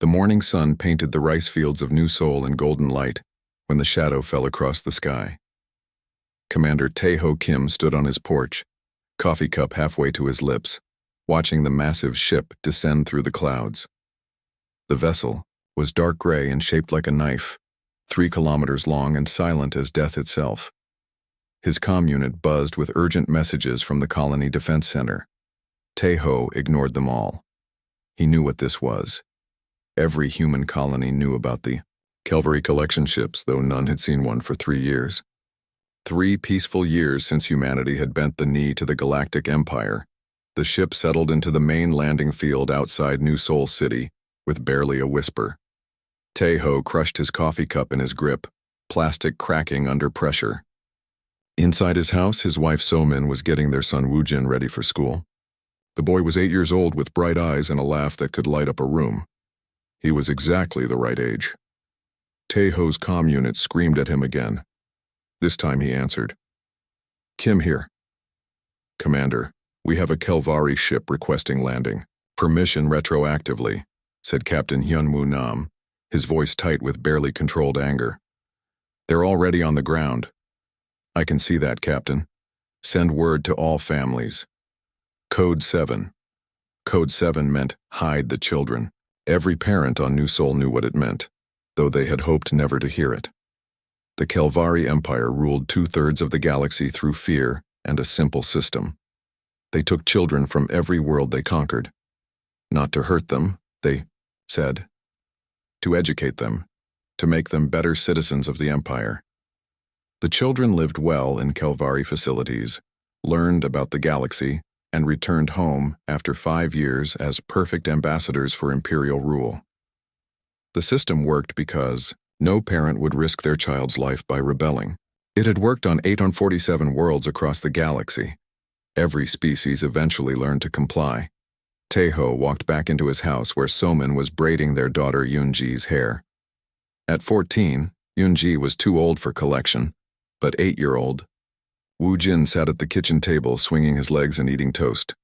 The morning sun painted the rice fields of New Seoul in golden light when the shadow fell across the sky. Commander Tae-ho Kim stood on his porch, coffee cup halfway to his lips, watching the massive ship descend through the clouds. The vessel was dark gray and shaped like a knife, 3 kilometers long and silent as death itself. His comm unit buzzed with urgent messages from the Colony Defense Center. Tae-ho ignored them all. He knew what this was. Every human colony knew about the Calvary collection ships, though none had seen one for 3 years. 3 peaceful years since humanity had bent the knee to the Galactic Empire. The ship settled into the main landing field outside New Seoul City with barely a whisper. Tae-ho crushed his coffee cup in his grip, plastic cracking under pressure. Inside his house, his wife So-min was getting their son Woo-jin ready for school. The boy was 8 years old with bright eyes and a laugh that could light up a room. He was exactly the right age. Tae-ho's comm unit screamed at him again. This time he answered. Kim here. Commander, we have a Kelvari ship requesting landing. Permission retroactively, said Captain Hyun-woo Nam, his voice tight with barely controlled anger. They're already on the ground. I can see that, Captain. Send word to all families. Code 7. Code 7 meant hide the children. Every parent on New Seoul knew what it meant, though they had hoped never to hear it. The Kelvari Empire ruled 2/3 of the galaxy through fear and a simple system. They took children from every world they conquered. Not to hurt them, they said. To educate them, to make them better citizens of the Empire. The children lived well in Kelvari facilities, learned about the galaxy, and returned home after 5 years as perfect ambassadors for imperial rule. The system worked because no parent would risk their child's life by rebelling. It had worked on 8 on 47 worlds across the galaxy. Every species eventually learned to comply. Tae-ho walked back into his house where So-min was braiding their daughter Yoon-ji's hair. At 14, Yoon-ji was too old for collection, but 8-year-old. Woo-jin sat at the kitchen table swinging his legs and eating toast.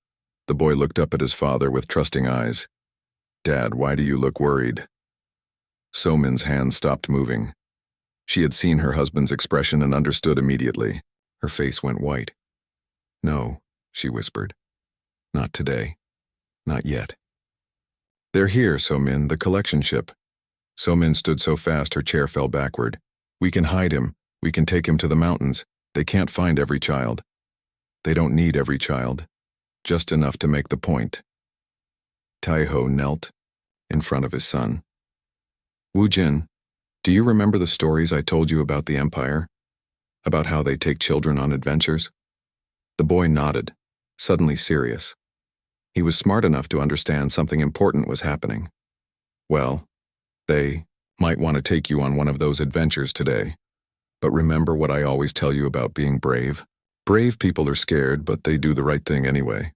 The boy looked up at his father with trusting eyes. Dad, why do you look worried? So-min's hand stopped moving. She had seen her husband's expression and understood immediately. Her face went white. No, she whispered. Not today. Not yet. They're here, So-min, the collection ship. So-min stood so fast her chair fell backward. We can hide him. We can take him to the mountains. They can't find every child. They don't need every child. Just enough to make the point. Tae-ho knelt in front of his son. Woo-jin, do you remember the stories I told you about the Empire? About how they take children on adventures? The boy nodded, suddenly serious. He was smart enough to understand something important was happening. Well, they might want to take you on one of those adventures today. But remember what I always tell you about being brave? Brave people are scared, but they do the right thing anyway.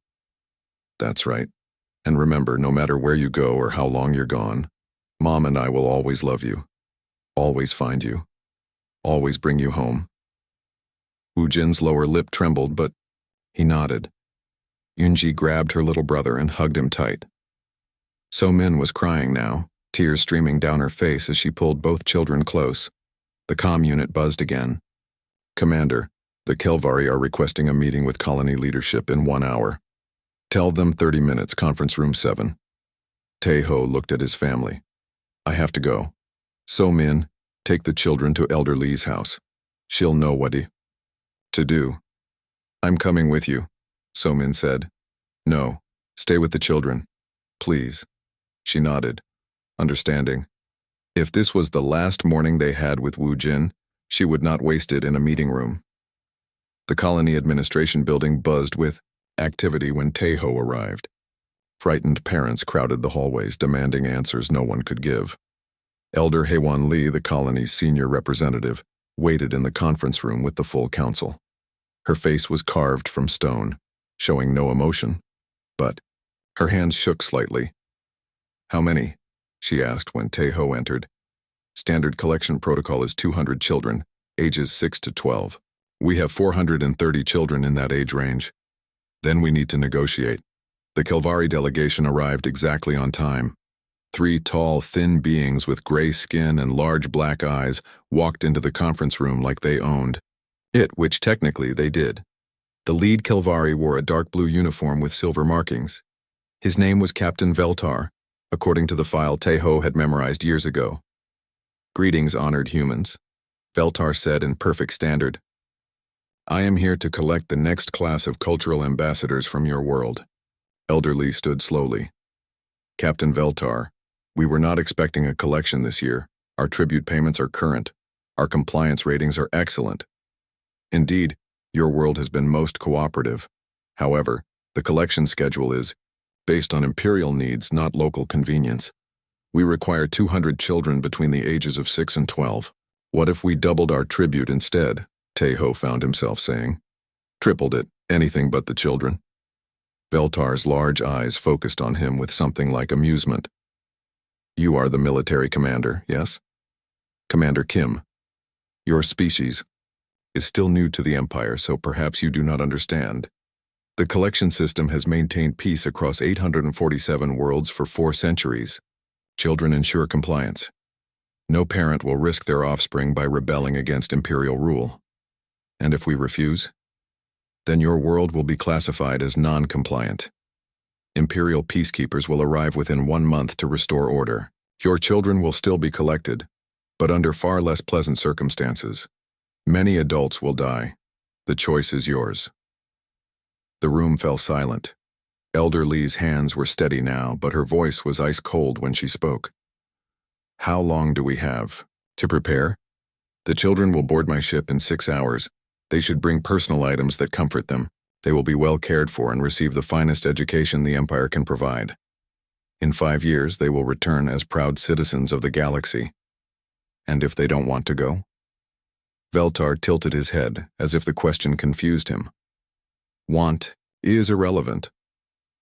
That's right. And remember, no matter where you go or how long you're gone, Mom and I will always love you, always find you, always bring you home. Woo-jin's lower lip trembled, but he nodded. Yoon-ji grabbed her little brother and hugged him tight. So-min was crying now, tears streaming down her face as she pulled both children close. The comm unit buzzed again. Commander, the Kelvari are requesting a meeting with colony leadership in 1 hour. Tell them 30 minutes, conference room 7. Tae-ho looked at his family. I have to go. So-min, take the children to Elder Lee's house. She'll know what to do. I'm coming with you, So-min said. No, stay with the children. Please. She nodded, understanding. If this was the last morning they had with Woo-jin, she would not waste it in a meeting room. The colony administration building buzzed with activity when Tae-ho arrived. Frightened parents crowded the hallways demanding answers no one could give. Elder Haewon Lee, the colony's senior representative, waited in the conference room with the full council. Her face was carved from stone, showing no emotion, but her hands shook slightly. How many? She asked when Tae-ho entered. Standard collection protocol is 200 children, ages 6 to 12. We have 430 children in that age range. Then we need to negotiate. The Kelvari delegation arrived exactly on time. Three tall, thin beings with gray skin and large black eyes walked into the conference room like they owned it, which technically they did. The lead Kelvari wore a dark blue uniform with silver markings. His name was Captain Veltar, according to the file Tejo had memorized years ago. "Greetings, honored humans," Veltar said in perfect standard. "I am here to collect the next class of cultural ambassadors from your world." Elderly stood slowly. "Captain Veltar, we were not expecting a collection this year. Our tribute payments are current. Our compliance ratings are excellent. Indeed, your world has been most cooperative. However, the collection schedule is based on imperial needs, not local convenience. We require 200 children between the ages of 6 and 12. What if we doubled our tribute instead?" Tejo found himself saying. "Tripled it, anything but the children." Veltar's large eyes focused on him with something like amusement. "You are the military commander, yes?" "Commander Kim. Your species is still new to the Empire, so perhaps you do not understand. The collection system has maintained peace across 847 worlds for 4 centuries. Children ensure compliance. No parent will risk their offspring by rebelling against imperial rule. And if we refuse, then your world will be classified as non-compliant. Imperial peacekeepers will arrive within 1 month to restore order. Your children will still be collected, but under far less pleasant circumstances. Many adults will die. The choice is yours." The room fell silent. Elder Lee's hands were steady now, but her voice was ice cold when she spoke. "How long do we have to prepare? The children will board my ship in 6 hours. They should bring personal items that comfort them. They will be well cared for and receive the finest education the Empire can provide. In 5 years, they will return as proud citizens of the galaxy. And if they don't want to go?" Veltar tilted his head, as if the question confused him. "Want is irrelevant.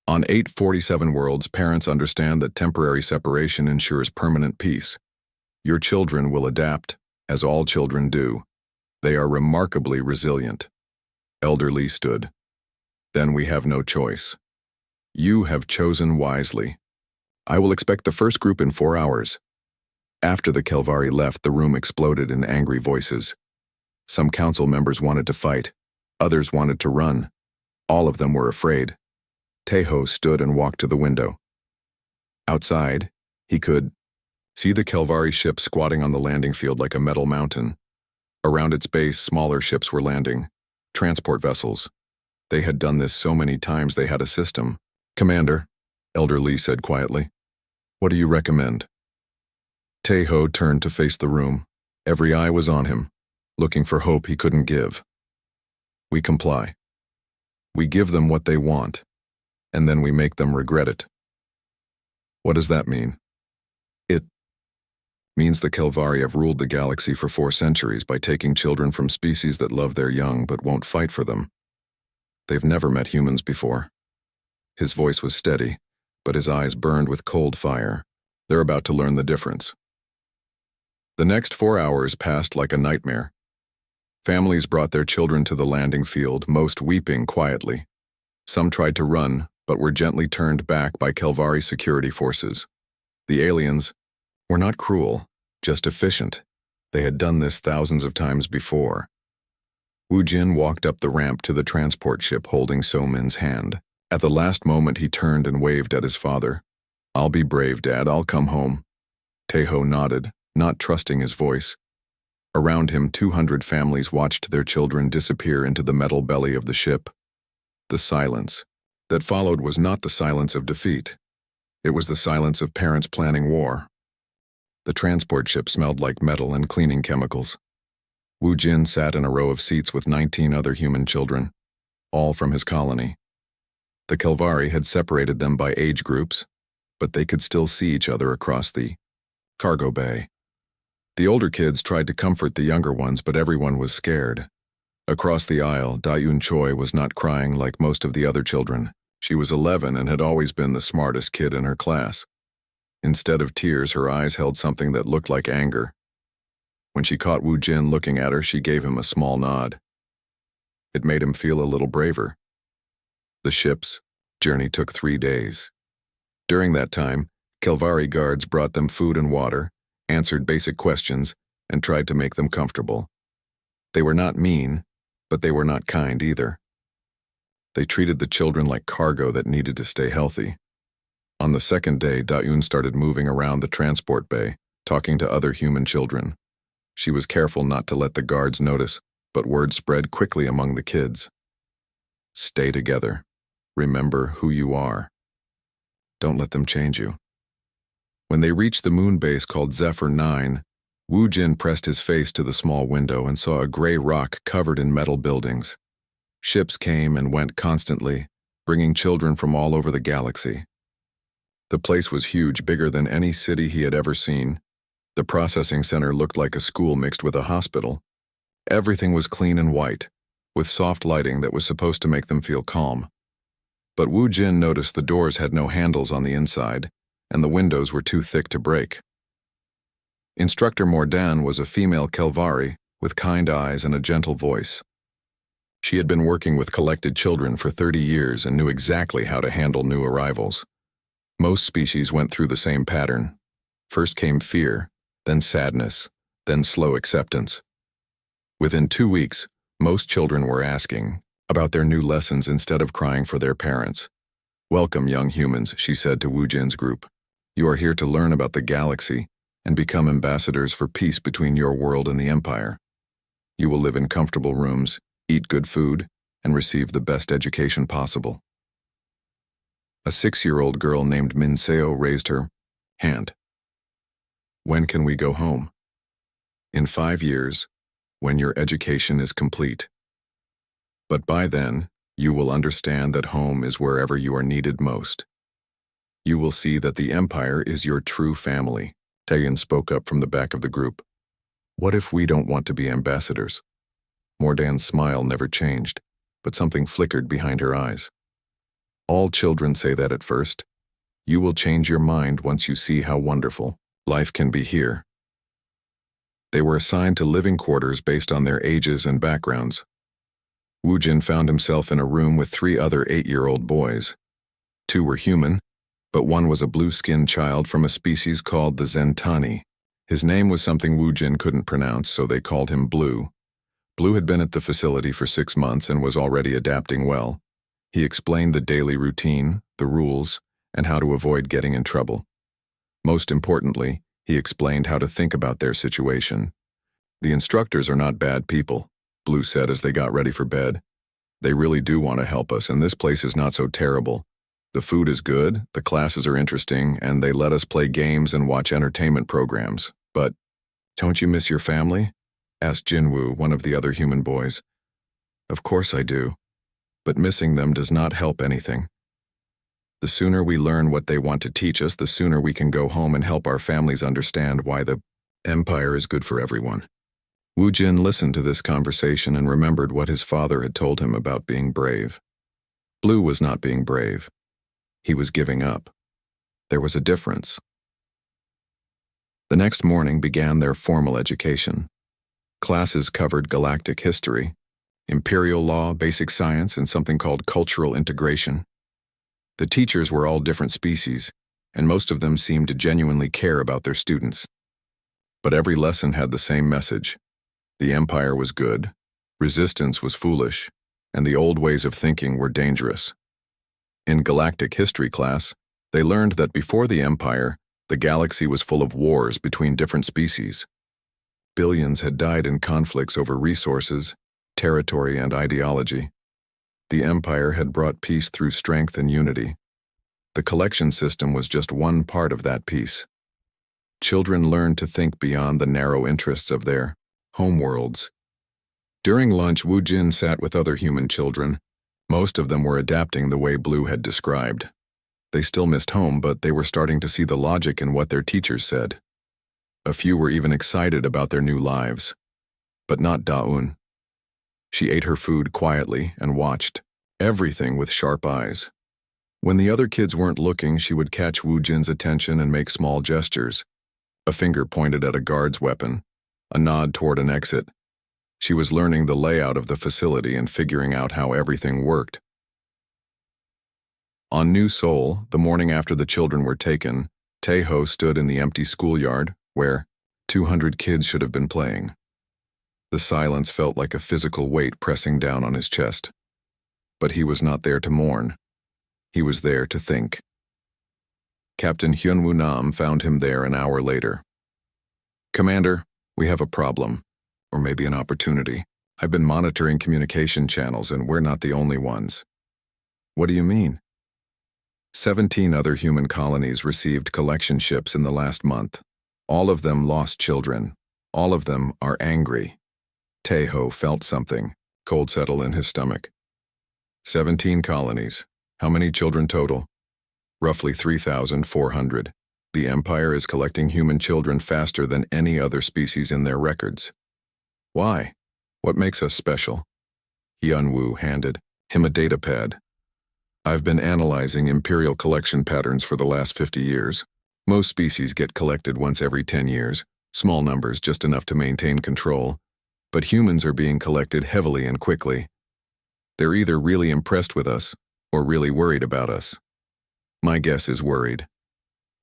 On 847 worlds, parents understand that temporary separation ensures permanent peace. Your children will adapt, as all children do. They are remarkably resilient." Elder Lee stood. "Then we have no choice. You have chosen wisely. I will expect the first group in 4 hours." After the Kelvari left, the room exploded in angry voices. Some council members wanted to fight. Others wanted to run. All of them were afraid. Tejo stood and walked to the window. Outside, he could see the Kelvari ship squatting on the landing field like a metal mountain. Around its base, smaller ships were landing. Transport vessels. They had done this so many times they had a system. "Commander," Elder Lee said quietly, "what do you recommend?" Tejo turned to face the room. Every eye was on him, looking for hope he couldn't give. "We comply. We give them what they want, and then we make them regret it." "What does that mean?" "It means the Kelvari have ruled the galaxy for 4 centuries by taking children from species that love their young but won't fight for them. They've never met humans before." His voice was steady, but his eyes burned with cold fire. They're about to learn the difference. The next 4 hours passed like a nightmare. Families brought their children to the landing field, most weeping quietly. Some tried to run, but were gently turned back by Kelvari security forces. The aliens were not cruel, just efficient. They had done this thousands of times before. Wu Jin walked up the ramp to the transport ship holding So Min's hand. At the last moment he turned and waved at his father. "I'll be brave, Dad, I'll come home." Tejo nodded, not trusting his voice. Around him, 200 families watched their children disappear into the metal belly of the ship. The silence that followed was not the silence of defeat. It was the silence of parents planning war. The transport ship smelled like metal and cleaning chemicals. Wu Jin sat in a row of seats with 19 other human children, all from his colony. The Kelvari had separated them by age groups, but they could still see each other across the cargo bay. The older kids tried to comfort the younger ones, but everyone was scared. Across the aisle, Da-Yun Choi was not crying like most of the other children. She was 11 and had always been the smartest kid in her class. Instead of tears, her eyes held something that looked like anger. When she caught Wu Jin looking at her, she gave him a small nod. It made him feel a little braver. The ship's journey took 3 days. During that time, Kelvari guards brought them food and water, answered basic questions, and tried to make them comfortable. They were not mean, but they were not kind either. They treated the children like cargo that needed to stay healthy. On the second day, Daun started moving around the transport bay, talking to other human children. She was careful not to let the guards notice, but word spread quickly among the kids. Stay together. Remember who you are. Don't let them change you. When they reached the moon base called Zephyr 9, Wu Jin pressed his face to the small window and saw a gray rock covered in metal buildings. Ships came and went constantly, bringing children from all over the galaxy. The place was huge, bigger than any city he had ever seen. The processing center looked like a school mixed with a hospital. Everything was clean and white, with soft lighting that was supposed to make them feel calm. But Wu Jin noticed the doors had no handles on the inside, and the windows were too thick to break. Instructor Mordan was a female Kelvari with kind eyes and a gentle voice. She had been working with collected children for 30 years and knew exactly how to handle new arrivals. Most species went through the same pattern. First came fear, then sadness, then slow acceptance. Within 2 weeks, most children were asking about their new lessons instead of crying for their parents. "Welcome, young humans," she said to Wu Jin's group. "You are here to learn about the galaxy and become ambassadors for peace between your world and the Empire. You will live in comfortable rooms, eat good food, and receive the best education possible." A 6-year-old girl named Minseo raised her hand. "When can we go home?" "In 5 years, when your education is complete. But by then, you will understand that home is wherever you are needed most. You will see that the Empire is your true family." Taeyeon spoke up from the back of the group. "What if we don't want to be ambassadors?" Mordan's smile never changed, but something flickered behind her eyes. "All children say that at first. You will change your mind once you see how wonderful life can be here." They were assigned to living quarters based on their ages and backgrounds. Wu Jin found himself in a room with 3 other 8-year-old boys. 2 were human, but one was a blue-skinned child from a species called the Zentani. His name was something Wu Jin couldn't pronounce, so they called him Blue. Blue had been at the facility for 6 months and was already adapting well. He explained the daily routine, the rules, and how to avoid getting in trouble. Most importantly, he explained how to think about their situation. "The instructors are not bad people," Blue said as they got ready for bed. "They really do want to help us, and this place is not so terrible. The food is good, the classes are interesting, and they let us play games and watch entertainment programs. But, don't you miss your family?" asked Jinwoo, one of the other human boys. "Of course I do, but missing them does not help anything. The sooner we learn what they want to teach us, the sooner we can go home and help our families understand why the Empire is good for everyone." Wu Jin listened to this conversation and remembered what his father had told him about being brave. Blue was not being brave. He was giving up. There was a difference. The next morning began their formal education. Classes covered galactic history, imperial law, basic science, and something called cultural integration. The teachers were all different species, and most of them seemed to genuinely care about their students. But every lesson had the same message. The Empire was good, resistance was foolish, and the old ways of thinking were dangerous. In galactic history class, they learned that before the Empire, the galaxy was full of wars between different species. Billions had died in conflicts over resources, territory, and ideology. The Empire had brought peace through strength and unity. The collection system was just one part of that peace. Children learned to think beyond the narrow interests of their homeworlds. During lunch, Wu Jin sat with other human children. Most of them were adapting the way Blue had described. They still missed home, but they were starting to see the logic in what their teachers said. A few were even excited about their new lives. But not Daun. She ate her food quietly and watched everything with sharp eyes. When the other kids weren't looking, she would catch Wu Jin's attention and make small gestures. A finger pointed at a guard's weapon, a nod toward an exit. She was learning the layout of the facility and figuring out how everything worked. On New Seoul, the morning after the children were taken, Taeho stood in the empty schoolyard, where 200 kids should have been playing. The silence felt like a physical weight pressing down on his chest. But he was not there to mourn. He was there to think. Captain Hyunwoo Nam found him there an hour later. "Commander, we have a problem. Or maybe an opportunity. I've been monitoring communication channels and we're not the only ones." "What do you mean?" 17 other human colonies received collection ships in the last month. All of them lost children. All of them are angry. Taeho felt something, cold settle in his stomach. 17 colonies. How many children total? Roughly 3,400. The Empire is collecting human children faster than any other species in their records. Why? What makes us special? Hyunwoo handed him a datapad. "I've been analyzing imperial collection patterns for the last 50 years. Most species get collected once every 10 years, small numbers just enough to maintain control. But humans are being collected heavily and quickly. They're either really impressed with us or really worried about us. My guess is worried.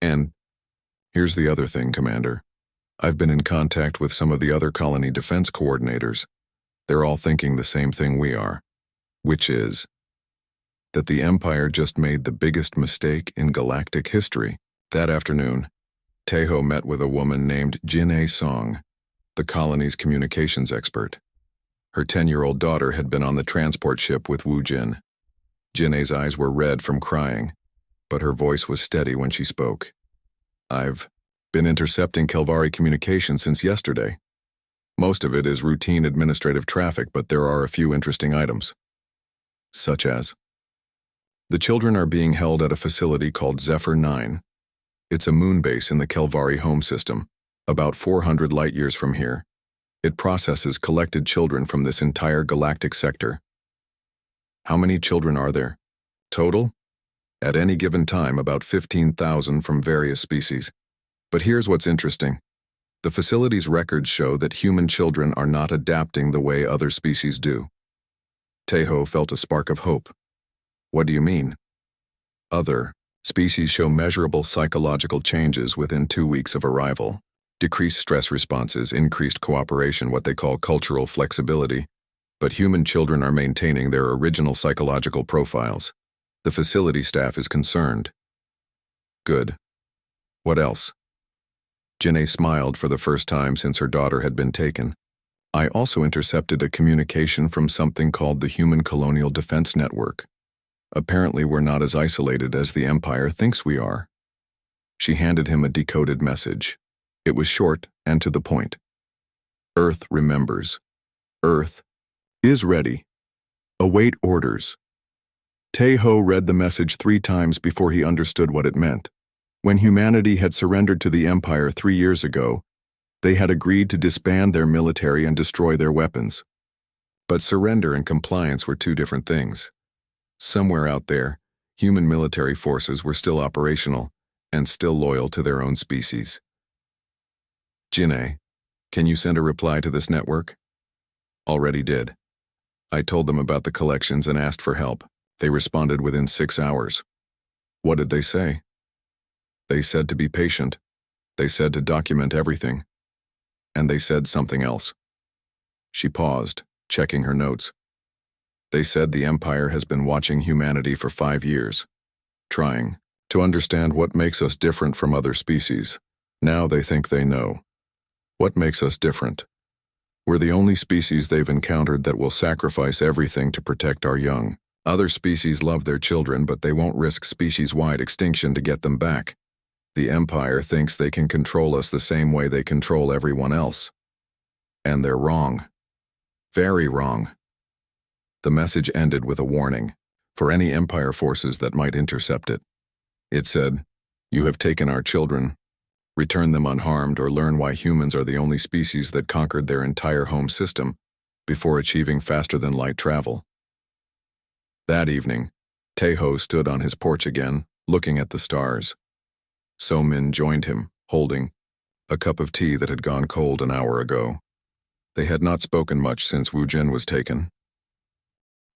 And here's the other thing, Commander. I've been in contact with some of the other colony defense coordinators. They're all thinking the same thing we are, which is that the Empire just made the biggest mistake in galactic history." That afternoon, Taeho met with a woman named Jin-A Song, the colony's communications expert. Her 10-year-old daughter had been on the transport ship with Woo Jin. Jin-A's eyes were red from crying, but her voice was steady when she spoke. "I've been intercepting Kelvari communication since yesterday. Most of it is routine administrative traffic, but there are a few interesting items." "Such as?" "The children are being held at a facility called Zephyr 9. It's a moon base in the Kelvari home system, about 400 light-years from here. It processes collected children from this entire galactic sector." "How many children are there?" "Total? At any given time, about 15,000 from various species. But here's what's interesting. The facility's records show that human children are not adapting the way other species do." Taeho felt a spark of hope. "What do you mean?" "Other species show measurable psychological changes within 2 weeks of arrival. Decreased stress responses, increased cooperation, what they call cultural flexibility. But human children are maintaining their original psychological profiles. The facility staff is concerned." "Good. What else?" Jin-A smiled for the first time since her daughter had been taken. "I also intercepted a communication from something called the Human Colonial Defense Network. Apparently we're not as isolated as the Empire thinks we are." She handed him a decoded message. It was short and to the point. "Earth remembers. Earth is ready. Await orders." Taeho read the message 3 times before he understood what it meant. When humanity had surrendered to the Empire 3 years ago, they had agreed to disband their military and destroy their weapons. But surrender and compliance were 2 different things. Somewhere out there, human military forces were still operational and still loyal to their own species. "Jin-A, can you send a reply to this network?" "Already did. I told them about the collections and asked for help. They responded within 6 hours. "What did they say?" "They said to be patient. They said to document everything. And they said something else." She paused, checking her notes. "They said the Empire has been watching humanity for 5 years, trying to understand what makes us different from other species. Now they think they know. What makes us different? We're the only species they've encountered that will sacrifice everything to protect our young. Other species love their children, but they won't risk species-wide extinction to get them back. The Empire thinks they can control us the same way they control everyone else. And they're wrong. Very wrong." The message ended with a warning for any Empire forces that might intercept it. It said, "You have taken our children. Return them unharmed or learn why humans are the only species that conquered their entire home system before achieving faster-than-light travel." That evening, Taeho stood on his porch again, looking at the stars. So-min joined him, holding a cup of tea that had gone cold an hour ago. They had not spoken much since Woo Jin was taken.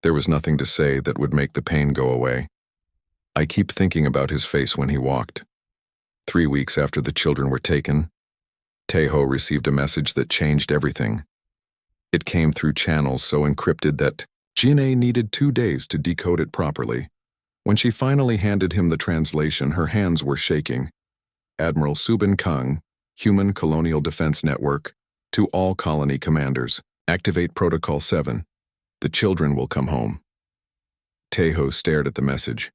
There was nothing to say that would make the pain go away. "I keep thinking about his face when he walked. 3 weeks after the children were taken, Taeho received a message that changed everything. It came through channels so encrypted that Jin-A needed 2 days to decode it properly. When she finally handed him the translation, her hands were shaking. Admiral Subin Kang, Human Colonial Defense Network, to all colony commanders, activate Protocol 7. The children will come home. Taeho stared at the message.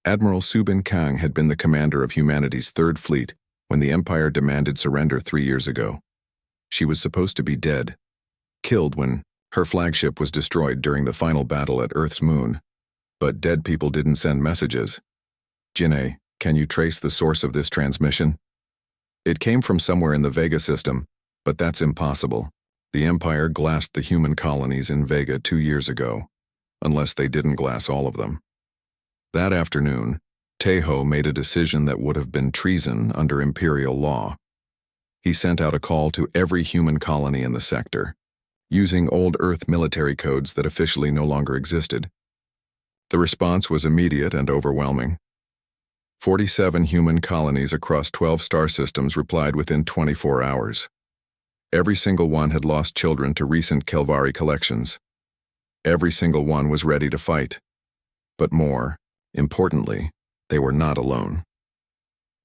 Admiral Subin Kang had been the commander of humanity's Third Fleet when the Empire demanded surrender 3 years ago. She was supposed to be dead, killed when her flagship was destroyed during the final battle at Earth's moon. But dead people didn't send messages. Jin-A, can you trace the source of this transmission? It came from somewhere in the Vega system, but that's impossible. The Empire glassed the human colonies in Vega 2 years ago, unless they didn't glass all of them. That afternoon, Taeho made a decision that would have been treason under Imperial law. He sent out a call to every human colony in the sector, using old Earth military codes that officially no longer existed. The response was immediate and overwhelming. 47 human colonies across 12 star systems replied within 24 hours. Every single one had lost children to recent Kelvari collections. Every single one was ready to fight. But more importantly, they were not alone.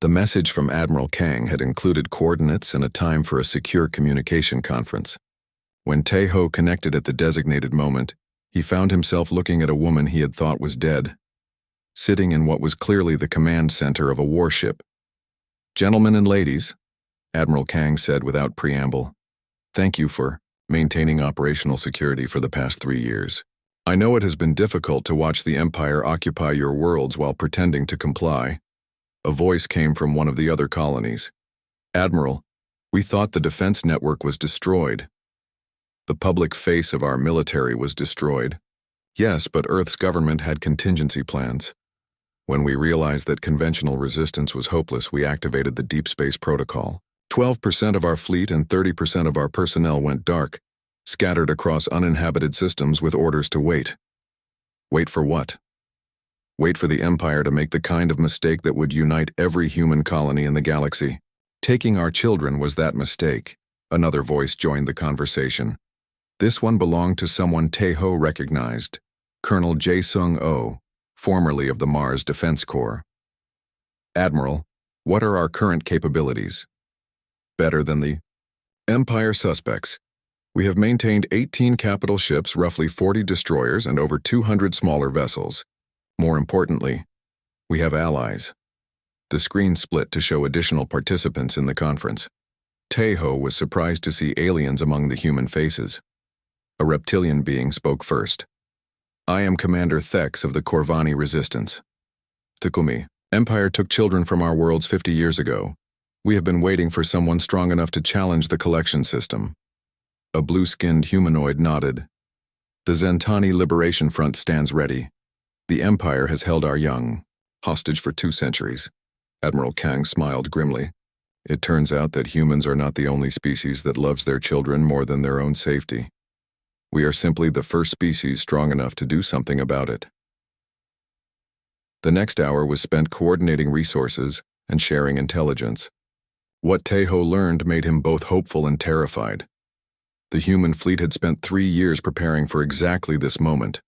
The message from Admiral Kang had included coordinates and a time for a secure communication conference. When Taeho connected at the designated moment, he found himself looking at a woman he had thought was dead, sitting in what was clearly the command center of a warship. "Gentlemen and ladies," Admiral Kang said without preamble, "thank you for maintaining operational security for the past 3 years. I know it has been difficult to watch the Empire occupy your worlds while pretending to comply." A voice came from one of the other colonies. "Admiral, we thought the defense network was destroyed. The public face of our military was destroyed. Yes, but Earth's government had contingency plans. When we realized that conventional resistance was hopeless, we activated the Deep Space Protocol. 12% of our fleet and 30% of our personnel went dark, scattered across uninhabited systems with orders to wait. Wait for what? Wait for the Empire to make the kind of mistake that would unite every human colony in the galaxy. Taking our children was that mistake." Another voice joined the conversation. This one belonged to someone Taeho recognized, Colonel Jae-Sung-Oh, formerly of the Mars Defense Corps. "Admiral, what are our current capabilities?" "Better than the Empire suspects. We have maintained 18 capital ships, roughly 40 destroyers, and over 200 smaller vessels. More importantly, we have allies." The screen split to show additional participants in the conference. Taeho was surprised to see aliens among the human faces. A reptilian being spoke first. "I am Commander Thex of the Corvani Resistance. Takumi, Empire took children from our worlds 50 years ago. We have been waiting for someone strong enough to challenge the collection system." A blue-skinned humanoid nodded. "The Zentani Liberation Front stands ready. The Empire has held our young hostage for 2 centuries. Admiral Kang smiled grimly. "It turns out that humans are not the only species that loves their children more than their own safety. We are simply the first species strong enough to do something about it." The next hour was spent coordinating resources and sharing intelligence. What Taeho learned made him both hopeful and terrified. The human fleet had spent 3 years preparing for exactly this moment.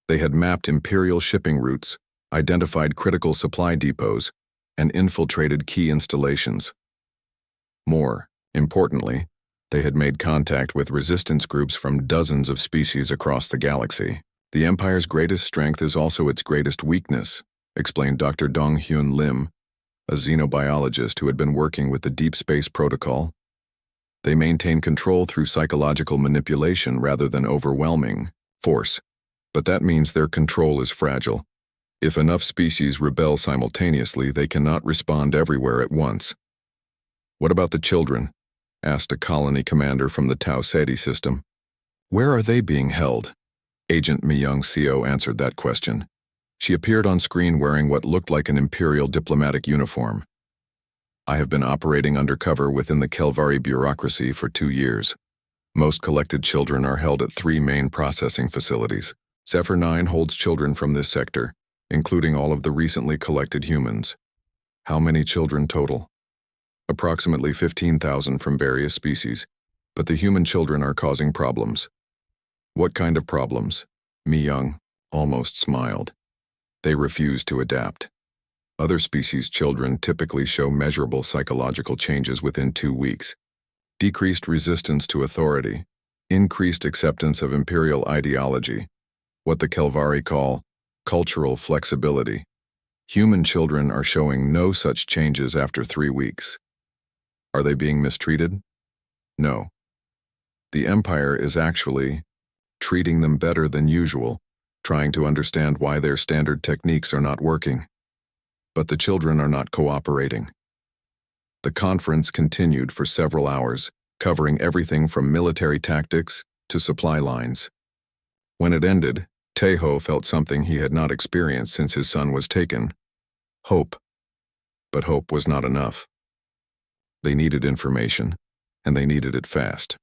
They had mapped Imperial shipping routes, identified critical supply depots, and infiltrated key installations. More importantly, they had made contact with resistance groups from dozens of species across the galaxy. "The Empire's greatest strength is also its greatest weakness," explained Dr. Dong-Hyun Lim, a xenobiologist who had been working with the Deep Space Protocol. "They maintain control through psychological manipulation rather than overwhelming force, but that means their control is fragile. If enough species rebel simultaneously, they cannot respond everywhere at once." "What about the children?" asked a colony commander from the Tau Ceti system. "Where are they being held?" Agent Myung Seo answered that question. She appeared on screen wearing what looked like an Imperial diplomatic uniform. "I have been operating undercover within the Kelvari bureaucracy for 2 years. Most collected children are held at 3 main processing facilities. Zephyr 9 holds children from this sector, including all of the recently collected humans. How many children total? Approximately 15,000 from various species, but the human children are causing problems. What kind of problems? Mi Young almost smiled. They refuse to adapt. Other species' children typically show measurable psychological changes within 2 weeks. Decreased resistance to authority, increased acceptance of imperial ideology, what the Kelvari call cultural flexibility. Human children are showing no such changes after 3 weeks. Are they being mistreated? No. The Empire is actually treating them better than usual, trying to understand why their standard techniques are not working. But the children are not cooperating. The conference continued for several hours, covering everything from military tactics to supply lines. When it ended, Taeho felt something he had not experienced since his son was taken. Hope. But hope was not enough. They needed information, and they needed it fast.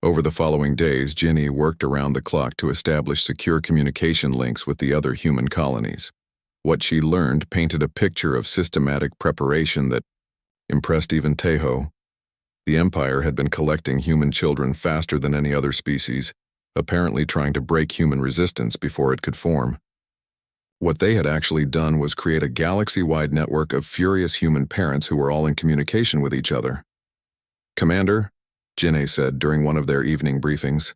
Over the following days, Ginny worked around the clock to establish secure communication links with the other human colonies. What she learned painted a picture of systematic preparation that impressed even Taeho. The Empire had been collecting human children faster than any other species, apparently trying to break human resistance before it could form. What they had actually done was create a galaxy-wide network of furious human parents who were all in communication with each other. "Commander," Jinne said during one of their evening briefings,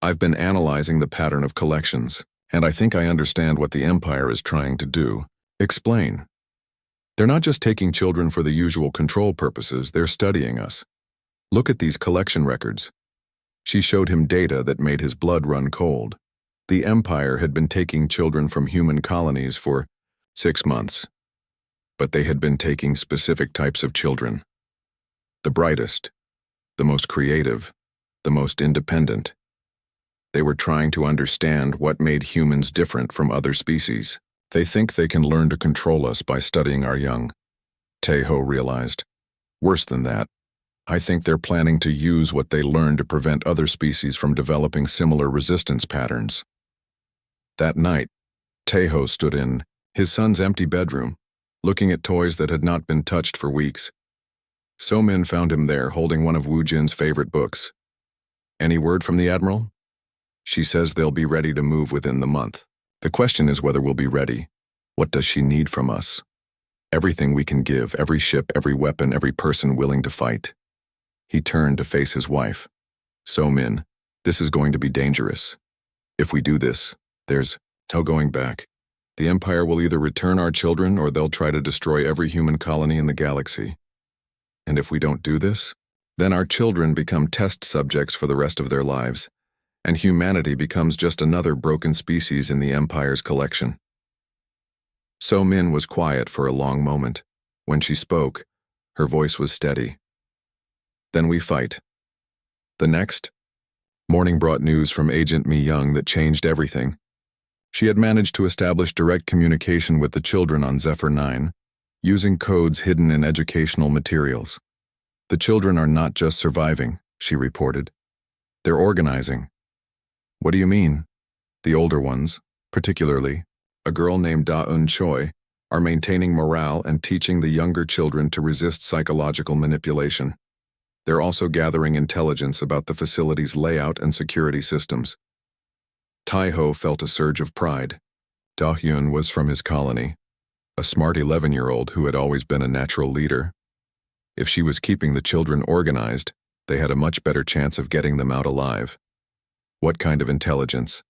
"I've been analyzing the pattern of collections, and I think I understand what the Empire is trying to do." "Explain." "They're not just taking children for the usual control purposes, they're studying us. Look at these collection records." She showed him data that made his blood run cold. The Empire had been taking children from human colonies for 6 months. But they had been taking specific types of children. The brightest, the most creative, the most independent. They were trying to understand what made humans different from other species. They think they can learn to control us by studying our young, Taeho realized. Worse than that, I think they're planning to use what they learned to prevent other species from developing similar resistance patterns. That night, Taeho stood in his son's empty bedroom, looking at toys that had not been touched for weeks. So-min found him there holding one of Wu Jin's favorite books. "Any word from the Admiral?" "She says they'll be ready to move within the month. The question is whether we'll be ready. What does she need from us? Everything we can give, every ship, every weapon, every person willing to fight." He turned to face his wife. "So-min, this is going to be dangerous. If we do this, there's no going back. The Empire will either return our children or they'll try to destroy every human colony in the galaxy. And if we don't do this, then our children become test subjects for the rest of their lives, and humanity becomes just another broken species in the Empire's collection." So-min was quiet for a long moment. When she spoke, her voice was steady. "Then we fight." The next morning brought news from Agent Mi Young that changed everything. She had managed to establish direct communication with the children on Zephyr 9, using codes hidden in educational materials. "The children are not just surviving," she reported. "They're organizing." "What do you mean?" "The older ones, particularly a girl named Da-eun Choi, are maintaining morale and teaching the younger children to resist psychological manipulation. They're also gathering intelligence about the facility's layout and security systems." Taeho felt a surge of pride. Da-hyun was from his colony, a smart 11-year-old who had always been a natural leader. If she was keeping the children organized, they had a much better chance of getting them out alive. What kind of intelligence?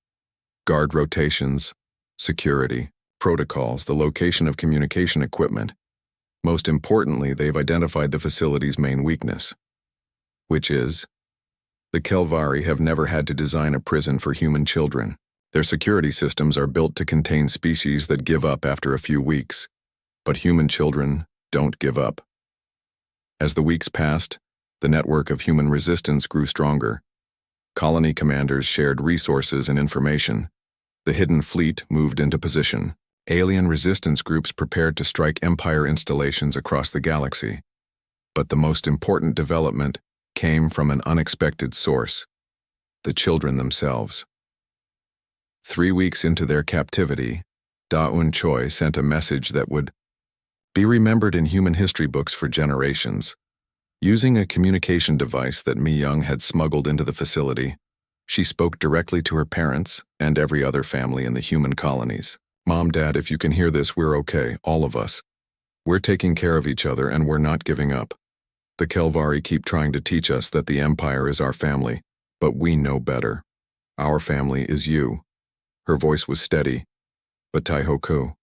Guard rotations, security, protocols, the location of communication equipment. Most importantly, they've identified the facility's main weakness. Which is? The Kelvari have never had to design a prison for human children. Their security systems are built to contain species that give up after a few weeks. But human children don't give up. As the weeks passed, the network of human resistance grew stronger. Colony commanders shared resources and information. The hidden fleet moved into position. Alien resistance groups prepared to strike Empire installations across the galaxy. But the most important development came from an unexpected source: the children themselves. 3 weeks into their captivity, Da-eun Choi sent a message that would be remembered in human history books for generations. Using a communication device that Mi Young had smuggled into the facility, she spoke directly to her parents and every other family in the human colonies. Mom, Dad, if you can hear this, we're okay, all of us. We're taking care of each other and we're not giving up. The Kelvari keep trying to teach us that the Empire is our family, but we know better. Our family is you. Her voice was steady, but Taihoku.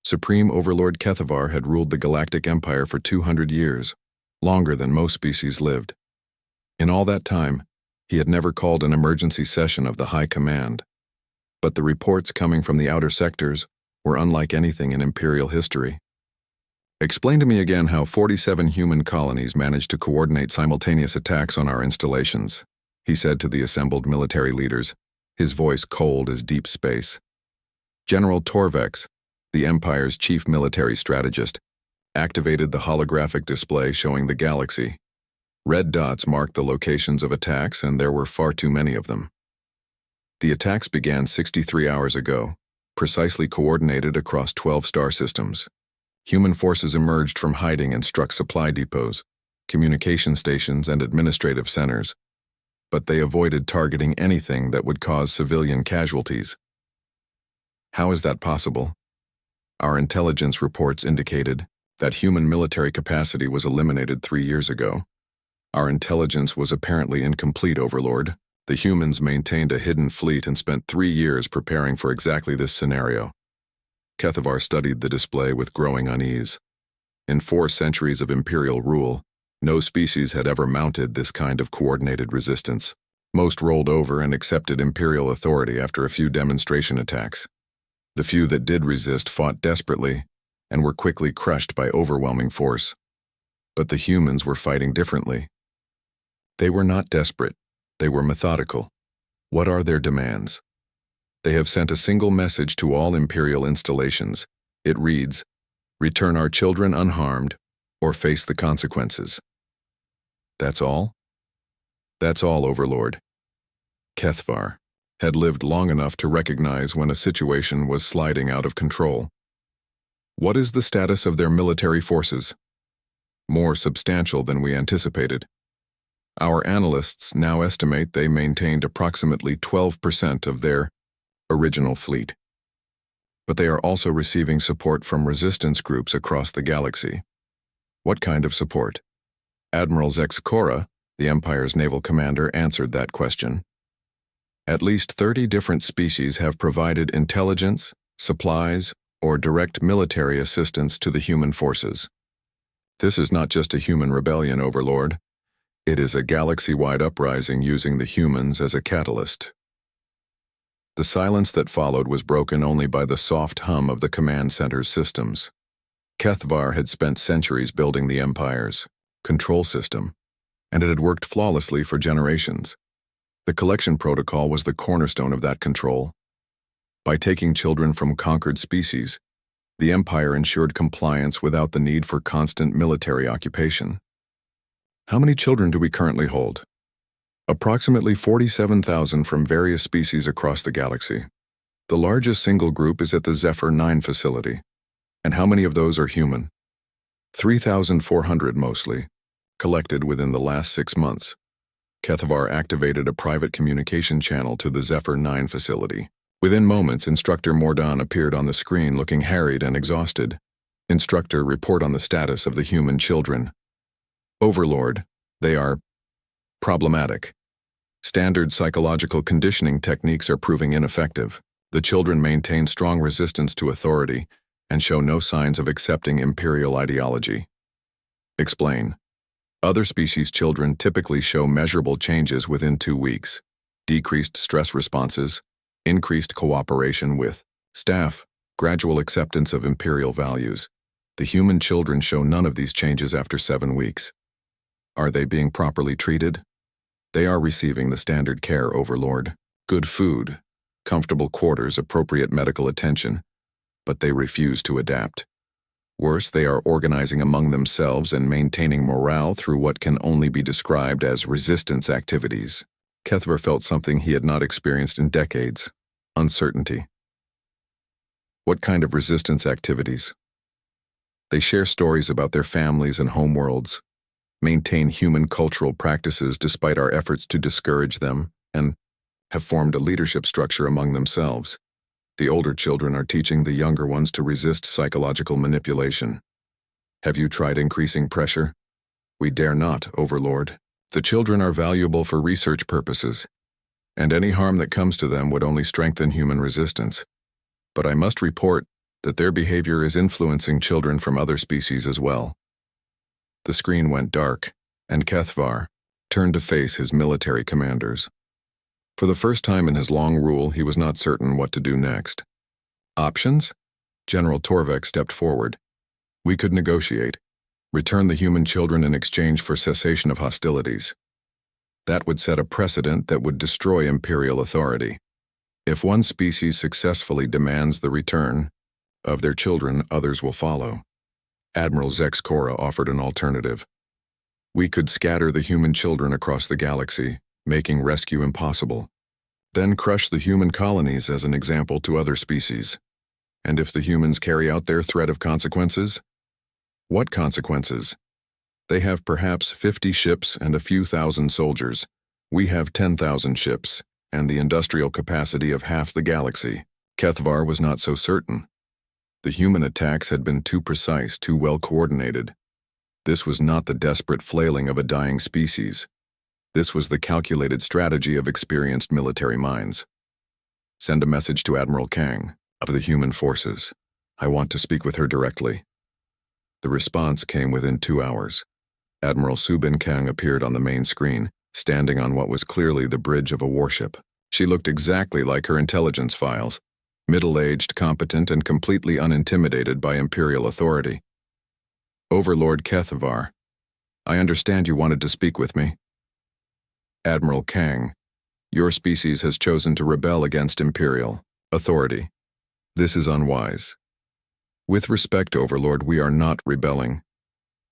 Supreme Overlord Kethavar had ruled the Galactic Empire for 200 years, longer than most species lived. In all that time, he had never called an emergency session of the High Command. But the reports coming from the outer sectors were unlike anything in Imperial history. Explain to me again how 47 human colonies managed to coordinate simultaneous attacks on our installations, he said to the assembled military leaders, his voice cold as deep space. General Torvex, the Empire's chief military strategist, activated the holographic display showing the galaxy. Red dots marked the locations of attacks, and there were far too many of them. The attacks began 63 hours ago, precisely coordinated across 12 star systems. Human forces emerged from hiding and struck supply depots, communication stations, and administrative centers. But they avoided targeting anything that would cause civilian casualties. How is that possible? Our intelligence reports indicated that human military capacity was eliminated 3 years ago. Our intelligence was apparently incomplete, Overlord. The humans maintained a hidden fleet and spent 3 years preparing for exactly this scenario. Kethavar studied the display with growing unease. In 4 centuries of Imperial rule, no species had ever mounted this kind of coordinated resistance. Most rolled over and accepted Imperial authority after a few demonstration attacks. The few that did resist fought desperately and were quickly crushed by overwhelming force. But the humans were fighting differently. They were not desperate. They were methodical. What are their demands? They have sent a single message to all Imperial installations. It reads, "Return our children unharmed, or face the consequences." That's all? That's all, Overlord. Kethavar had lived long enough to recognize when a situation was sliding out of control. What is the status of their military forces? More substantial than we anticipated. Our analysts now estimate they maintained approximately 12% of their original fleet. But they are also receiving support from resistance groups across the galaxy. What kind of support? Admiral Zexcora, the Empire's naval commander, answered that question. At least 30 different species have provided intelligence, supplies, or direct military assistance to the human forces. This is not just a human rebellion, Overlord. It is a galaxy-wide uprising using the humans as a catalyst. The silence that followed was broken only by the soft hum of the command center's systems. Kethavar had spent centuries building the Empire's control system, and it had worked flawlessly for generations. The collection protocol was the cornerstone of that control. By taking children from conquered species, the Empire ensured compliance without the need for constant military occupation. How many children do we currently hold? Approximately 47,000 from various species across the galaxy. The largest single group is at the Zephyr 9 facility. And how many of those are human? 3,400 mostly, collected within the last 6 months. Kethavar activated a private communication channel to the Zephyr 9 facility. Within moments, Instructor Mordon appeared on the screen looking harried and exhausted. Instructor, report on the status of the human children. Overlord, they are problematic. Standard psychological conditioning techniques are proving ineffective. The children maintain strong resistance to authority and show no signs of accepting Imperial ideology. Explain. Other species' children typically show measurable changes within 2 weeks. Decreased stress responses, increased cooperation with staff, gradual acceptance of Imperial values. The human children show none of these changes after 7 weeks. Are they being properly treated? They are receiving the standard care, Overlord. Good food, comfortable quarters, appropriate medical attention, but they refuse to adapt. Worse, they are organizing among themselves and maintaining morale through what can only be described as resistance activities. Kethavar felt something he had not experienced in decades: uncertainty. What kind of resistance activities? They share stories about their families and homeworlds, maintain human cultural practices despite our efforts to discourage them, and have formed a leadership structure among themselves. The older children are teaching the younger ones to resist psychological manipulation. Have you tried increasing pressure? We dare not, Overlord. The children are valuable for research purposes, and any harm that comes to them would only strengthen human resistance. But I must report that their behavior is influencing children from other species as well. The screen went dark, and Kethvar turned to face his military commanders. For the first time in his long rule, he was not certain what to do next. Options? General Torvek stepped forward. We could negotiate. Return the human children in exchange for cessation of hostilities. That would set a precedent that would destroy imperial authority. If one species successfully demands the return of their children, others will follow. Admiral Zex Cora offered an alternative. We could scatter the human children across the galaxy, making rescue impossible. Then crush the human colonies as an example to other species. And if the humans carry out their threat of consequences? What consequences? They have perhaps 50 ships and a few thousand soldiers. We have 10,000 ships, and the industrial capacity of half the galaxy. Kethvar was not so certain. The human attacks had been too precise, too well coordinated. This was not the desperate flailing of a dying species. This was the calculated strategy of experienced military minds. Send a message to Admiral Kang, of the human forces. I want to speak with her directly. The response came within 2 hours. Admiral Subin Kang appeared on the main screen, standing on what was clearly the bridge of a warship. She looked exactly like her intelligence files, middle-aged, competent, and completely unintimidated by Imperial authority. Overlord Kethvar, I understand you wanted to speak with me. Admiral Kang, your species has chosen to rebel against Imperial authority. This is unwise. With respect, Overlord, we are not rebelling.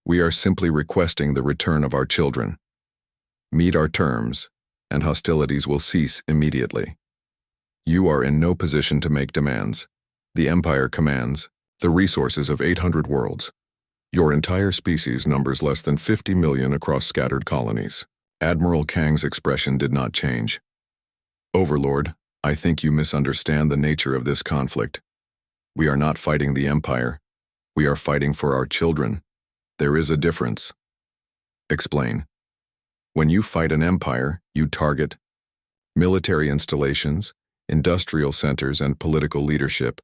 We are simply requesting the return of our children. Meet our terms, and hostilities will cease immediately. You are in no position to make demands. The Empire commands the resources of 800 worlds. Your entire species numbers less than 50 million across scattered colonies. Admiral Kang's expression did not change. Overlord, I think you misunderstand the nature of this conflict. We are not fighting the Empire. We are fighting for our children. There is a difference. Explain. When you fight an empire, you target military installations, industrial centers, and political leadership.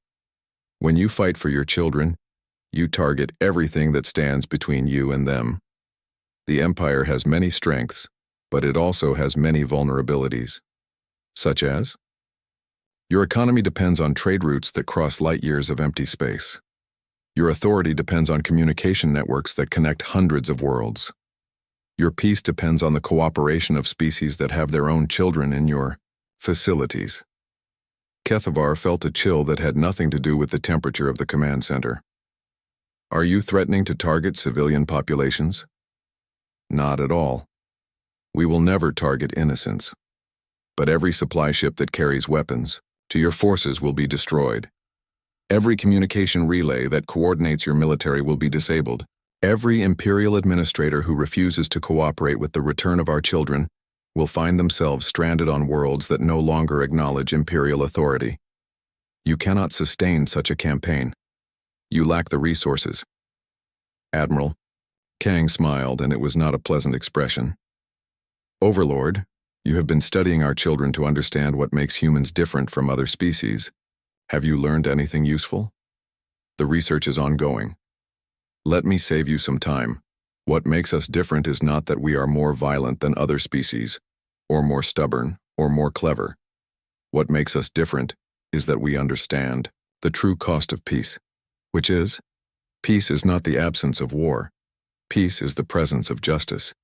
When you fight for your children, you target everything that stands between you and them. The Empire has many strengths, but it also has many vulnerabilities. Such as? Your economy depends on trade routes that cross light years of empty space. Your authority depends on communication networks that connect hundreds of worlds. Your peace depends on the cooperation of species that have their own children in your facilities. Kethvar felt a chill that had nothing to do with the temperature of the command center. Are you threatening to target civilian populations? Not at all. We will never target innocents. But every supply ship that carries weapons to your forces will be destroyed. Every communication relay that coordinates your military will be disabled. Every Imperial administrator who refuses to cooperate with the return of our children will find themselves stranded on worlds that no longer acknowledge Imperial authority. You cannot sustain such a campaign. You lack the resources. Admiral, Kang smiled, and it was not a pleasant expression. Overlord, you have been studying our children to understand what makes humans different from other species. Have you learned anything useful? The research is ongoing. Let me save you some time. What makes us different is not that we are more violent than other species, or more stubborn, or more clever. What makes us different is that we understand the true cost of peace, which is, peace is not the absence of war. Peace is the presence of justice.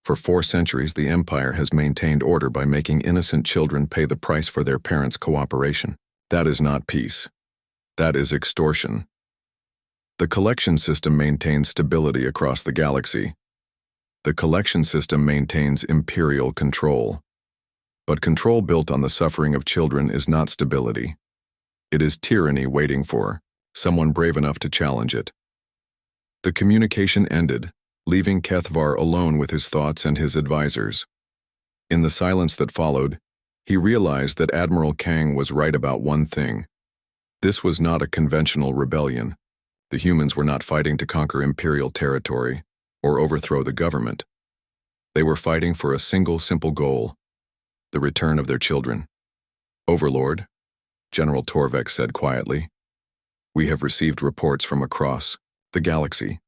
For 4 centuries, the Empire has maintained order by making innocent children pay the price for their parents' cooperation. That is not peace. That is extortion. The collection system maintains stability across the galaxy. The collection system maintains imperial control. But control built on the suffering of children is not stability. It is tyranny waiting for someone brave enough to challenge it. The communication ended, leaving Kethvar alone with his thoughts and his advisors. In the silence that followed, he realized that Admiral Kang was right about one thing. This was not a conventional rebellion. The humans were not fighting to conquer Imperial territory or overthrow the government. They were fighting for a single simple goal: the return of their children. "Overlord," General Torvek said quietly, "we have received reports from across the galaxy.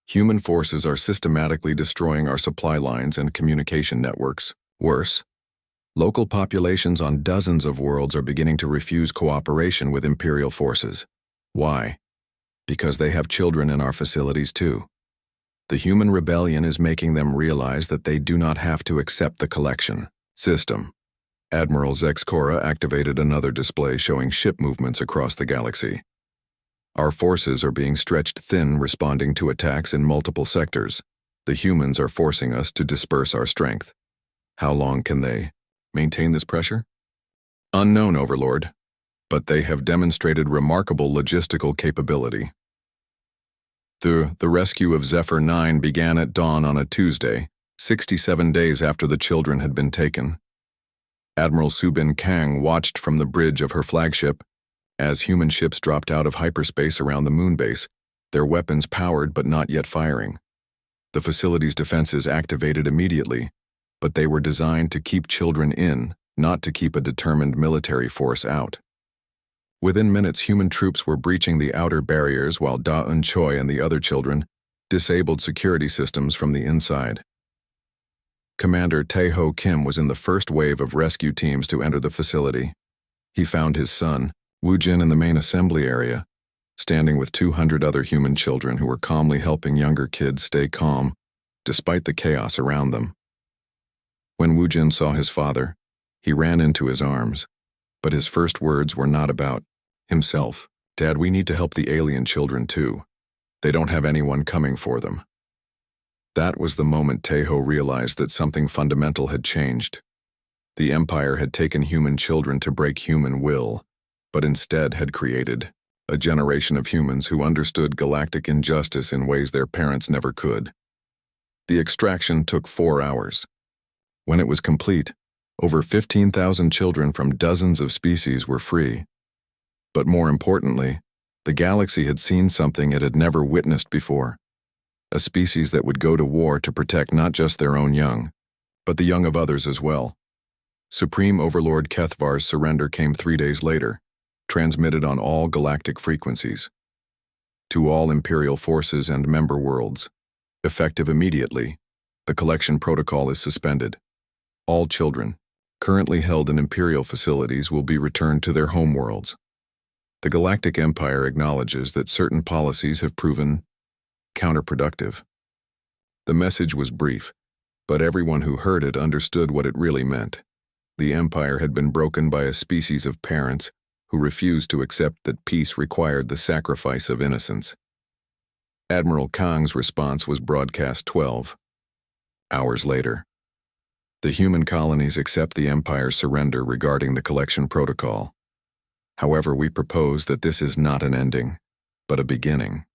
Human forces are systematically destroying our supply lines and communication networks. Worse, local populations on dozens of worlds are beginning to refuse cooperation with Imperial forces. Why? Because they have children in our facilities too. The human rebellion is making them realize that they do not have to accept the collection system." Admiral Zexcora activated another display showing ship movements across the galaxy. "Our forces are being stretched thin, responding to attacks in multiple sectors. The humans are forcing us to disperse our strength. How long can they maintain this pressure? Unknown, Overlord, but they have demonstrated remarkable logistical capability." The rescue of Zephyr 9 began at dawn on a Tuesday, 67 days after the children had been taken. Admiral Subin Kang watched from the bridge of her flagship as human ships dropped out of hyperspace around the moon base, their weapons powered but not yet firing. The facility's defenses activated immediately, but they were designed to keep children in, not to keep a determined military force out. Within minutes, human troops were breaching the outer barriers while Da-Un Choi and the other children disabled security systems from the inside. Commander Tae-ho Kim was in the first wave of rescue teams to enter the facility. He found his son, Woo-jin, in the main assembly area, standing with 200 other human children who were calmly helping younger kids stay calm, despite the chaos around them. When Woo-jin saw his father, he ran into his arms, but his first words were not about himself. "Dad, we need to help the alien children too. They don't have anyone coming for them." That was the moment Tae-ho realized that something fundamental had changed. The Empire had taken human children to break human will, but instead had created a generation of humans who understood galactic injustice in ways their parents never could. The extraction took 4 hours. When it was complete, over 15,000 children from dozens of species were free. But more importantly, the galaxy had seen something it had never witnessed before. A species that would go to war to protect not just their own young, but the young of others as well. Supreme Overlord Kethvar's surrender came 3 days later, transmitted on all galactic frequencies. To all Imperial forces and member worlds, effective immediately, the collection protocol is suspended. All children, currently held in Imperial facilities, will be returned to their homeworlds. The Galactic Empire acknowledges that certain policies have proven counterproductive. The message was brief, but everyone who heard it understood what it really meant. The Empire had been broken by a species of parents who refused to accept that peace required the sacrifice of innocence. Admiral Kang's response was broadcast 12 hours later. The human colonies accept the Empire's surrender regarding the collection protocol. However, we propose that this is not an ending, but a beginning.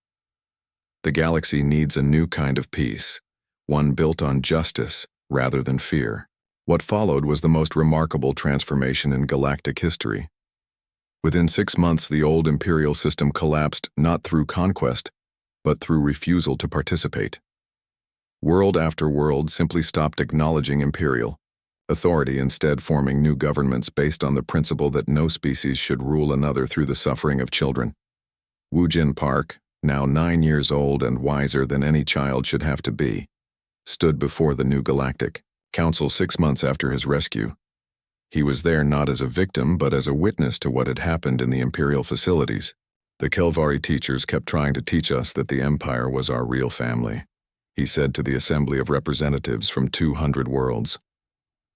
The galaxy needs a new kind of peace, one built on justice rather than fear. What followed was the most remarkable transformation in galactic history. Within 6 months, the old Imperial system collapsed not through conquest, but through refusal to participate. World after world simply stopped acknowledging Imperial authority, instead forming new governments based on the principle that no species should rule another through the suffering of children. Woo-jin Park, now 9 years old and wiser than any child should have to be, stood before the new Galactic Council 6 months after his rescue. He was there not as a victim, but as a witness to what had happened in the Imperial facilities. "The Kelvari teachers kept trying to teach us that the Empire was our real family," he said to the Assembly of Representatives from 200 worlds.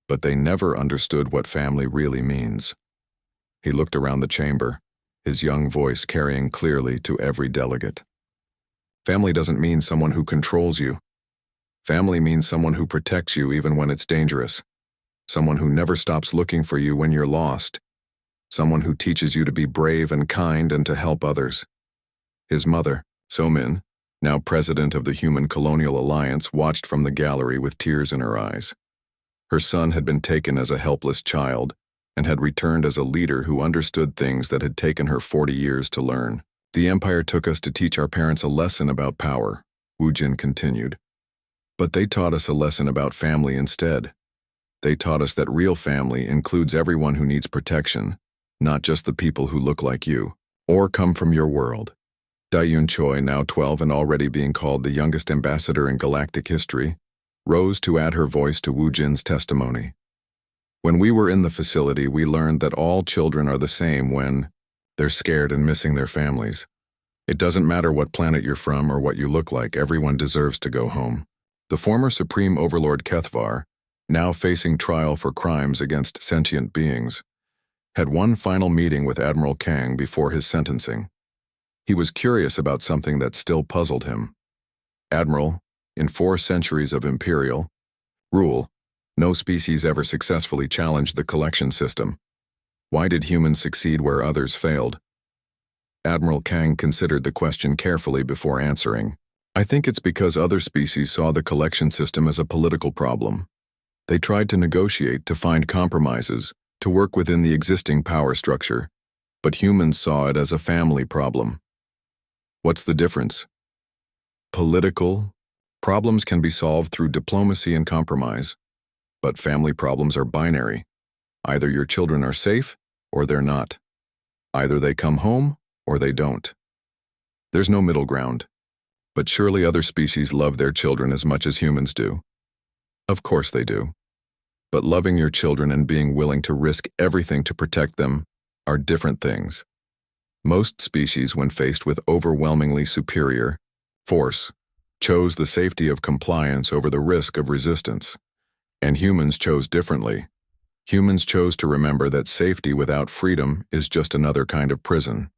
"But they never understood what family really means." He looked around the chamber, his young voice carrying clearly to every delegate. "Family doesn't mean someone who controls you. Family means someone who protects you even when it's dangerous. Someone who never stops looking for you when you're lost. Someone who teaches you to be brave and kind and to help others." His mother, So-min, now president of the Human Colonial Alliance, watched from the gallery with tears in her eyes. Her son had been taken as a helpless child and had returned as a leader who understood things that had taken her 40 years to learn. The Empire took us to teach our parents a lesson about power, Wu Jin continued. But they taught us a lesson about family instead. They taught us that real family includes everyone who needs protection, not just the people who look like you or come from your world. Dai-Yun Choi, now 12 and already being called the youngest ambassador in galactic history, rose to add her voice to Wu Jin's testimony. When we were in the facility, we learned that all children are the same when they're scared and missing their families. It doesn't matter what planet you're from or what you look like, everyone deserves to go home. The former Supreme Overlord Kethvar, now facing trial for crimes against sentient beings, had one final meeting with Admiral Kang before his sentencing. He was curious about something that still puzzled him. Admiral, in 4 centuries of Imperial rule, no species ever successfully challenged the collection system. Why did humans succeed where others failed? Admiral Kang considered the question carefully before answering. I think it's because other species saw the collection system as a political problem. They tried to negotiate, to find compromises, to work within the existing power structure, but humans saw it as a family problem. What's the difference? Political problems can be solved through diplomacy and compromise, but family problems are binary. Either your children are safe, or they're not. Either they come home, or they don't. There's no middle ground. But surely other species love their children as much as humans do. Of course they do. But loving your children and being willing to risk everything to protect them are different things. Most species, when faced with overwhelmingly superior force, chose the safety of compliance over the risk of resistance. And humans chose differently. Humans chose to remember that safety without freedom is just another kind of prison.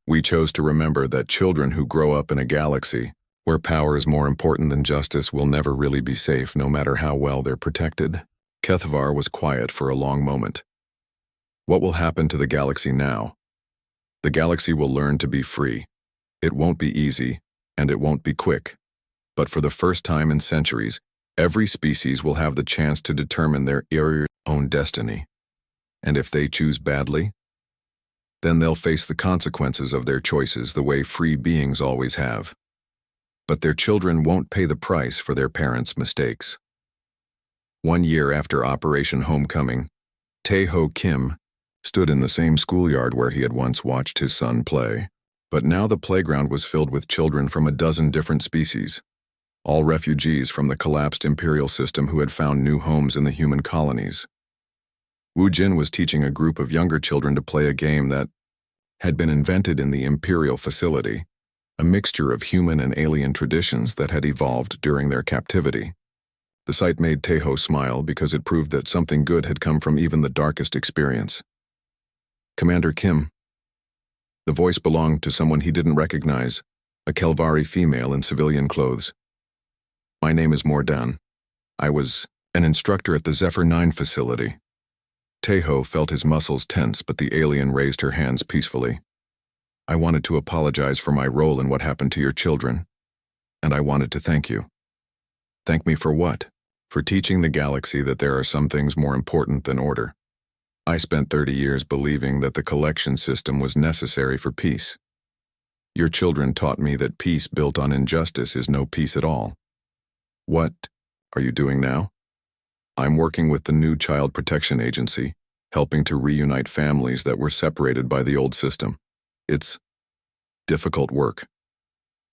We chose to remember that children who grow up in a galaxy where power is more important than justice will never really be safe, no matter how well they're protected. Kethvar was quiet for a long moment. What will happen to the galaxy now? The galaxy will learn to be free. It won't be easy, and it won't be quick. But for the first time in centuries, every species will have the chance to determine their own destiny. And if they choose badly, then they'll face the consequences of their choices the way free beings always have. But their children won't pay the price for their parents' mistakes. 1 year after Operation Homecoming, Tae-ho Kim stood in the same schoolyard where he had once watched his son play. But now the playground was filled with children from a dozen different species, all refugees from the collapsed imperial system who had found new homes in the human colonies. Wu Jin was teaching a group of younger children to play a game that had been invented in the imperial facility, a mixture of human and alien traditions that had evolved during their captivity. The sight made Tae-ho smile because it proved that something good had come from even the darkest experience. Commander Kim. The voice belonged to someone he didn't recognize, a Kelvari female in civilian clothes. My name is Mordan. I was an instructor at the Zephyr 9 facility. Tae-ho felt his muscles tense, but the alien raised her hands peacefully. I wanted to apologize for my role in what happened to your children, and I wanted to thank you. Thank me for what? For teaching the galaxy that there are some things more important than order. I spent 30 years believing that the collection system was necessary for peace. Your children taught me that peace built on injustice is no peace at all. What are you doing now? I'm working with the new Child Protection Agency, helping to reunite families that were separated by the old system. It's difficult work.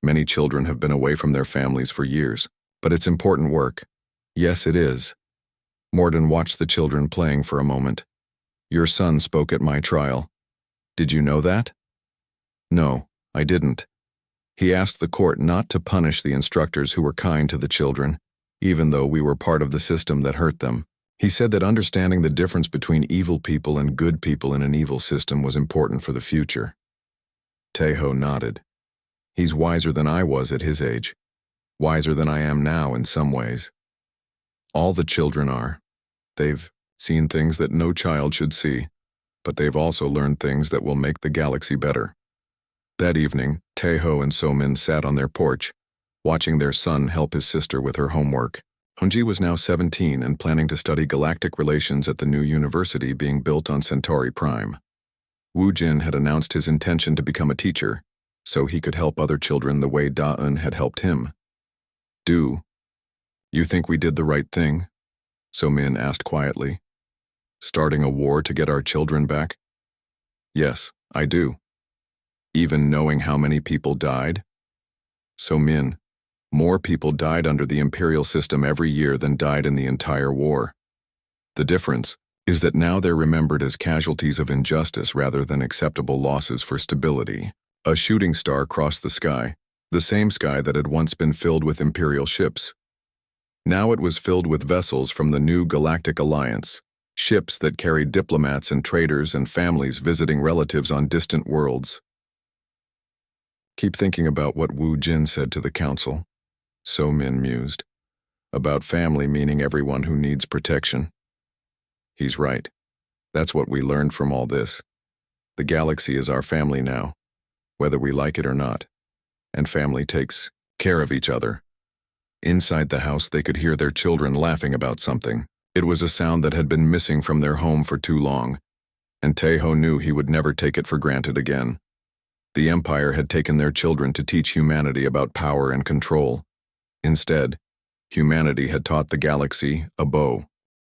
Many children have been away from their families for years, but it's important work. Yes, it is. Morden watched the children playing for a moment. Your son spoke at my trial. Did you know that? No, I didn't. He asked the court not to punish the instructors who were kind to the children, even though we were part of the system that hurt them. He said that understanding the difference between evil people and good people in an evil system was important for the future. Tae-ho nodded. He's wiser than I was at his age. Wiser than I am now in some ways. All the children are. They've seen things that no child should see, but they've also learned things that will make the galaxy better. That evening, Tae-ho and So-min sat on their porch, watching their son help his sister with her homework. Hunji was now 17 and planning to study galactic relations at the new university being built on Centauri Prime. Wu Jin had announced his intention to become a teacher, so he could help other children the way Da-un had helped him. "Do you think we did the right thing?" So-min asked quietly. "Starting a war to get our children back?" "Yes, I do." "Even knowing how many people died?" So-min, more people died under the imperial system every year than died in the entire war. The difference is that now they're remembered as casualties of injustice rather than acceptable losses for stability. A shooting star crossed the sky, the same sky that had once been filled with imperial ships. Now it was filled with vessels from the new Galactic Alliance, ships that carried diplomats and traders and families visiting relatives on distant worlds. "Keep thinking about what Wu Jin said to the council," So-min mused. "About family meaning everyone who needs protection. He's right. That's what we learned from all this. The galaxy is our family now, whether we like it or not, and family takes care of each other." Inside the house, they could hear their children laughing about something. It was a sound that had been missing from their home for too long, and Taeho knew he would never take it for granted again. The Empire had taken their children to teach humanity about power and control. Instead, humanity had taught the galaxy a bow.